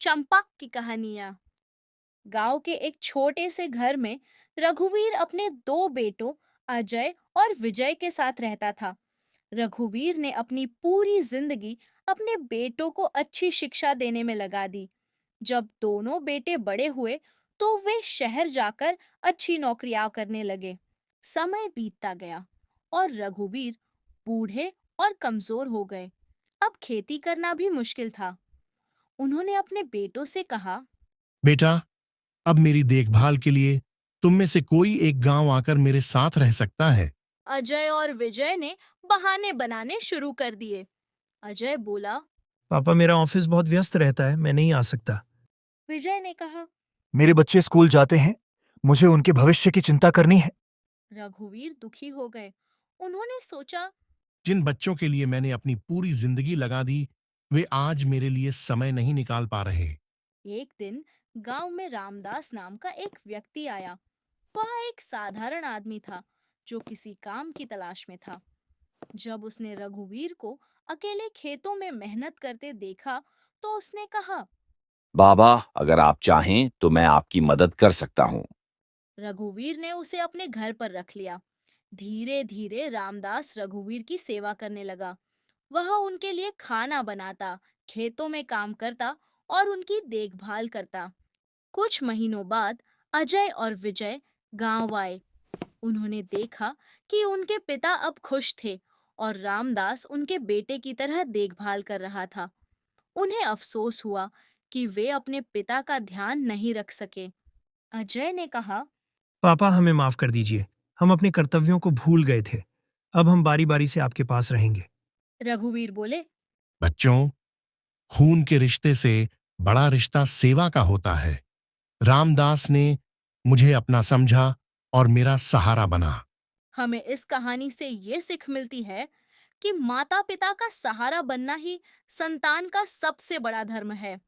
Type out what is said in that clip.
चंपा की कहानियां। गांव के एक छोटे से घर में रघुवीर अपने दो बेटों अजय और विजय के साथ रहता था। रघुवीर ने अपनी पूरी जिंदगी अपने बेटों को अच्छी शिक्षा देने में लगा दी। जब दोनों बेटे बड़े हुए तो वे शहर जाकर अच्छी नौकरियां करने लगे। समय बीतता गया और रघुवीर बूढ़े और कमजोर हो गए। अब खेती करना भी मुश्किल था। उन्होंने अपने बेटों से कहा, बेटा, अब मेरी देखभाल के लिए तुम में से कोई एक गांव आकर मेरे साथ रह सकता है। अजय और विजय ने बहाने बनाने शुरू कर दिए। अजय बोला। पापा, मेरा ऑफिस बहुत व्यस्त रहता है, मैं नहीं आ सकता। विजय ने कहा। मेरे बच्चे स्कूल जाते हैं, मुझे उनके भविष्य की चिंता करनी है। रघुवीर दुखी हो गए। उन्होंने सोचा, जिन बच्चों के लिए मैंने अपनी पूरी जिंदगी लगा दी, वे आज मेरे लिए समय नहीं निकाल पा रहे। एक दिन गांव में रामदास नाम का एक व्यक्ति आया। वह एक साधारण आदमी था जो किसी काम की तलाश में था। जब उसने रघुवीर को अकेले खेतों में मेहनत करते देखा तो उसने कहा। बाबा, अगर आप चाहें तो मैं आपकी मदद कर सकता हूँ। रघुवीर ने उसे अपने घर पर रख लिया। धीरे धीरे रामदास रघुवीर की सेवा करने लगा। वह उनके लिए खाना बनाता, खेतों में काम करता और उनकी देखभाल करता। कुछ महीनों बाद अजय और विजय गांव आए। उन्होंने देखा कि उनके पिता अब खुश थे और रामदास उनके बेटे की तरह देखभाल कर रहा था। उन्हें अफसोस हुआ कि वे अपने पिता का ध्यान नहीं रख सके। अजय ने कहा। पापा, हमें माफ कर दीजिए, हम अपने कर्तव्यों को भूल गए थे। अब हम बारी बारी से आपके पास रहेंगे। रघुवीर बोले। बच्चों, खून के रिश्ते से बड़ा रिश्ता सेवा का होता है। रामदास ने मुझे अपना समझा और मेरा सहारा बना। हमें इस कहानी से ये सीख मिलती है कि माता पिता का सहारा बनना ही संतान का सबसे बड़ा धर्म है।